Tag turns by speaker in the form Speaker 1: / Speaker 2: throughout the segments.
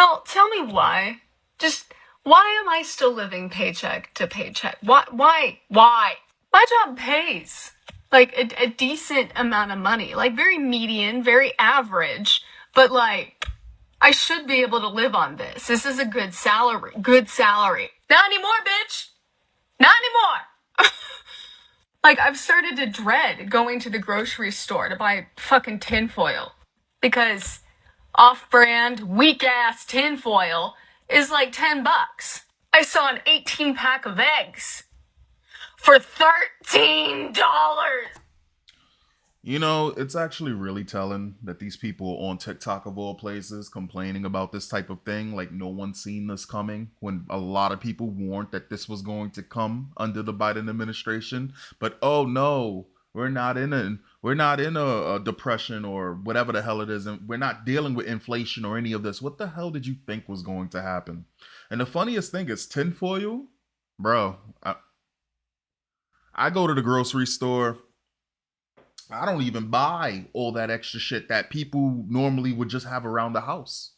Speaker 1: Y'all, tell me why. Just why am I still living paycheck to paycheck? Why? My job pays like a decent amount of money, like very median, very average, but like I should be able to live on this. This is a good salary. Good salary. Not anymore, bitch. Not anymore. Like, I've started to dread going to the grocery store to buy fucking tinfoil. Because off-brand, weak-ass tinfoil is like $10. I saw an 18 pack of eggs for $13.
Speaker 2: You know, it's actually really telling that these people on TikTok of all places complaining about this type of thing, like no one's seen this coming, when a lot of people warned that this was going to come under the Biden administration. But oh no, we're not in a depression or whatever the hell it is, and we're not dealing with inflation or any of this. What the hell did you think was going to happen? And the funniest thing is tinfoil, bro. I go to the grocery store. I don't even buy all that extra shit that people normally would just have around the house.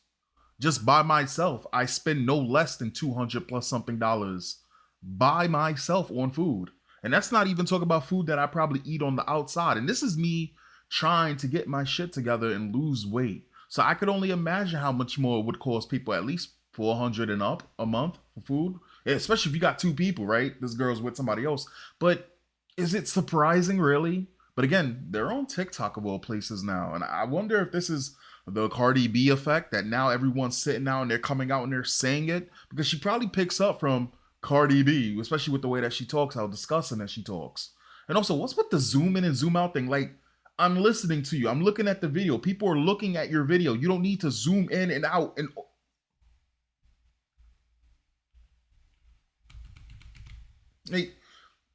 Speaker 2: Just by myself, I spend no less than 200 plus something dollars by myself on food. And that's not even talking about food that I probably eat on the outside. And this is me trying to get my shit together and lose weight. So I could only imagine how much more it would cost people, at least 400 and up a month for food. Yeah, especially if you got two people, right? This girl's with somebody else. But is it surprising, really? But again, they're on TikTok of all places now. And I wonder if this is the Cardi B effect, that now everyone's sitting out and they're coming out and they're saying it, because she probably picks up from Cardi B, especially with the way that she talks, how disgusting that she talks. And also, what's with the zoom in and zoom out thing? Like, I'm listening to you, I'm looking at the video, people are looking at your video. You don't need to zoom in and out. And hey,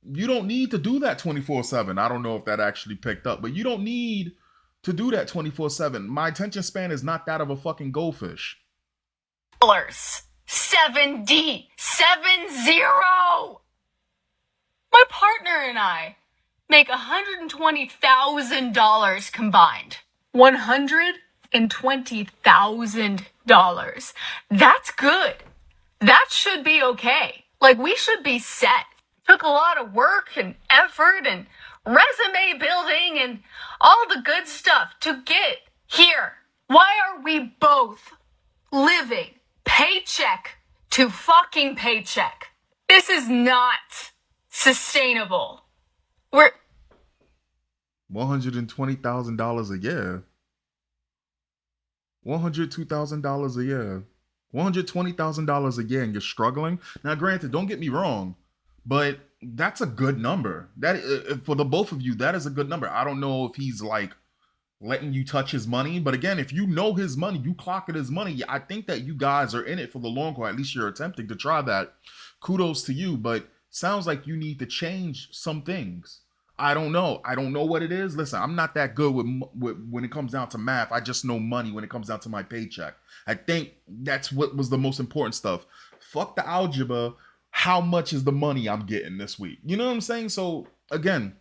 Speaker 2: you don't need to do that 24/7. I don't know if that actually picked up, but you don't need to do that 24/7. My attention span is not that of a fucking goldfish.
Speaker 1: 70. My partner and I make $120,000 combined. $120,000. That's good. That should be okay. Like, we should be set. Took a lot of work and effort and resume building and all the good stuff to get here. Why are we both living paycheck to fucking paycheck? This is not sustainable. We're
Speaker 2: $120,000 a year. $102,000 a year. $120,000 a year, and you're struggling. Now, granted, don't get me wrong, but that's a good number. That for the both of you, that is a good number. I don't know if he's like letting you touch his money, but again, if you know his money, you clock it his money. I think that you guys are in it for the long haul. At least you're attempting to try that. Kudos to you, but sounds like you need to change some things. I don't know. I don't know what it is. Listen, I'm not that good with when it comes down to math. I just know money when it comes down to my paycheck. I think that's what was the most important stuff. Fuck the algebra. How much is the money I'm getting this week? You know what I'm saying? So again,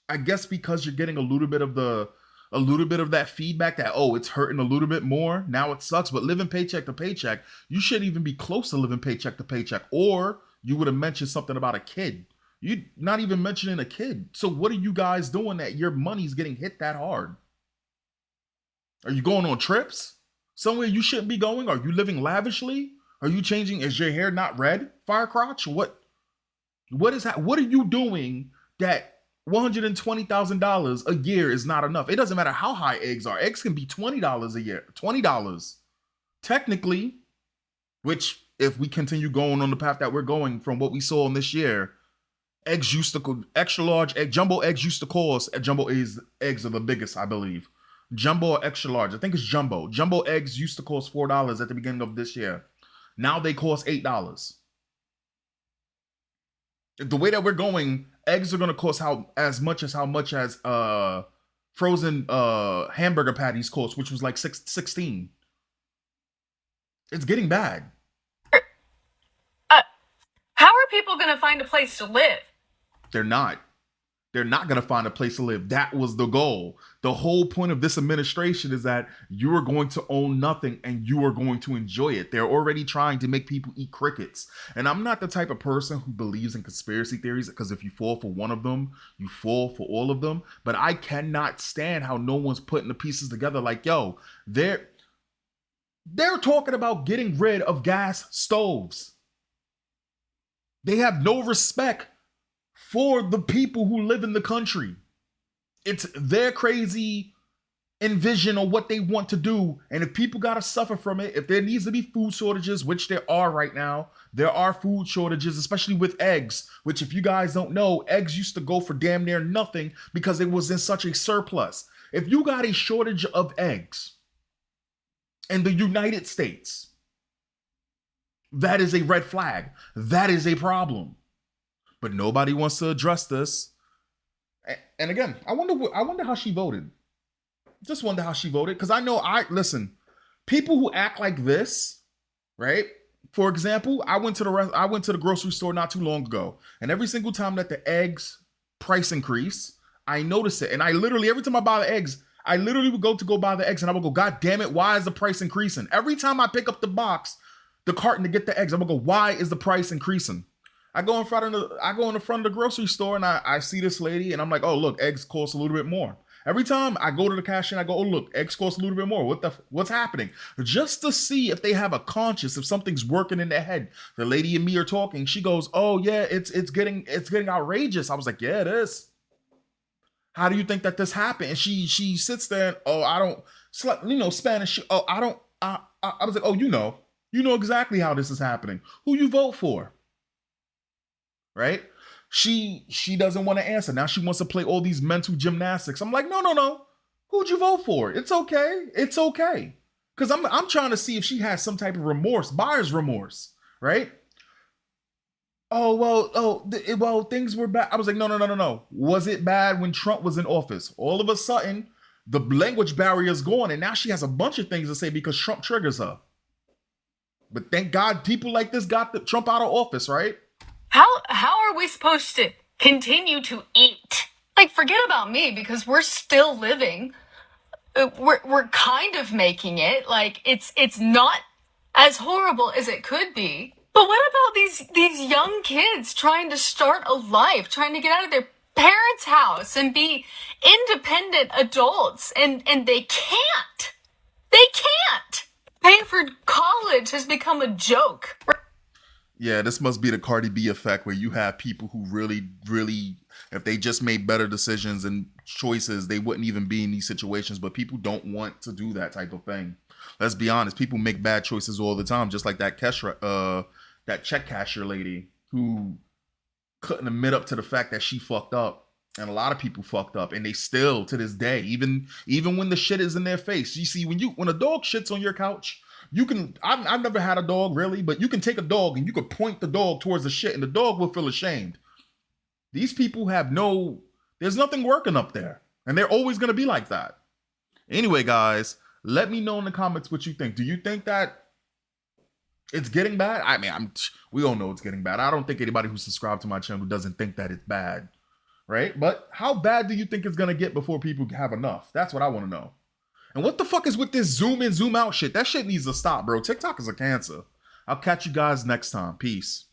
Speaker 2: I guess because you're getting a little bit of that feedback that, oh, it's hurting a little bit more, now it sucks. But living paycheck to paycheck, you shouldn't even be close to living paycheck to paycheck. Or you would have mentioned something about a kid. You're not even mentioning a kid. So what are you guys doing that your money's getting hit that hard? Are you going on trips somewhere you shouldn't be going? Are you living lavishly? Are you changing? Is your hair not red, fire crotch? What is that? What are you doing that $120,000 a year is not enough? It doesn't matter how high eggs are. Eggs can be $20 a year. $20 technically, which if we continue going on the path that we're going from what we saw in this year, eggs used to extra large egg jumbo eggs used to cost jumbo eggs are the biggest, I believe. Jumbo or extra large, I think it's jumbo. Jumbo eggs used to cost $4 at the beginning of this year. Now they cost $8. The way that we're going, eggs are gonna cost how much as frozen hamburger patties cost, which was like 16. It's getting bad.
Speaker 1: uh, how are people gonna find a place to live?
Speaker 2: They're not. They're not going to find a place to live. That was the goal. The whole point of this administration is that you are going to own nothing and you are going to enjoy it. They're already trying to make people eat crickets. And I'm not the type of person who believes in conspiracy theories, because if you fall for one of them, you fall for all of them. But I cannot stand how no one's putting the pieces together. Like, yo, they're talking about getting rid of gas stoves. They have no respect for the people who live in the country. It's their crazy envision of what they want to do. And if people got to suffer from it, if there needs to be food shortages, which there are right now, there are food shortages, especially with eggs, which if you guys don't know, eggs used to go for damn near nothing because it was in such a surplus. If you got a shortage of eggs in the United States, that is a red flag. That is a problem. But nobody wants to address this. And again, I wonder how she voted. Just wonder how she voted, because I know listen, people who act like this, right? For example, I went to the grocery store not too long ago, and every single time that the eggs price increase, I notice it. And I literally, every time I buy the eggs, I literally would go buy the eggs, and I would go, God damn it, why is the price increasing? Every time I pick up the box, the carton to get the eggs, I'm gonna go, why is the price increasing? I go in front of the grocery store, and I see this lady, and I'm like, oh look, eggs cost a little bit more. Every time I go to the cashier, I go, oh look, eggs cost a little bit more. What's happening? Just to see if they have a conscience, if something's working in their head. The lady and me are talking. She goes, oh yeah, it's getting outrageous. I was like, yeah, it is. How do you think that this happened? And she sits there and, oh, I don't, Spanish. Oh, I don't. I was like, oh, you know exactly how this is happening. Who you vote for? Right? She doesn't want to answer. Now she wants to play all these mental gymnastics. I'm like, no. Who'd you vote for? It's okay. It's okay. Because I'm trying to see if she has some type of remorse, buyer's remorse, right? Well, things were bad. I was like, no. Was it bad when Trump was in office? All of a sudden, the language barrier is gone, and now she has a bunch of things to say because Trump triggers her. But thank God people like this got Trump out of office, right?
Speaker 1: How are we supposed to continue to eat? Like, forget about me, because we're still living. We're kind of making it. Like, it's not as horrible as it could be. But what about these young kids trying to start a life, trying to get out of their parents' house and be independent adults, and they can't. They can't. Paying for college has become a joke.
Speaker 2: Yeah, this must be the Cardi B effect, where you have people who really, really, if they just made better decisions and choices, they wouldn't even be in these situations. But people don't want to do that type of thing. Let's be honest, people make bad choices all the time, just like that check cashier lady who couldn't admit up to the fact that she fucked up. And a lot of people fucked up, and they still to this day, even when the shit is in their face. You see, when a dog shits on your couch, you can, I've never had a dog really, but you can take a dog and you could point the dog towards the shit and the dog will feel ashamed. These people there's nothing working up there. And they're always going to be like that. Anyway, guys, let me know in the comments what you think. Do you think that it's getting bad? I mean, we all know it's getting bad. I don't think anybody who's subscribed to my channel doesn't think that it's bad, right? But how bad do you think it's going to get before people have enough? That's what I want to know. And what the fuck is with this zoom in, zoom out shit? That shit needs to stop, bro. TikTok is a cancer. I'll catch you guys next time. Peace.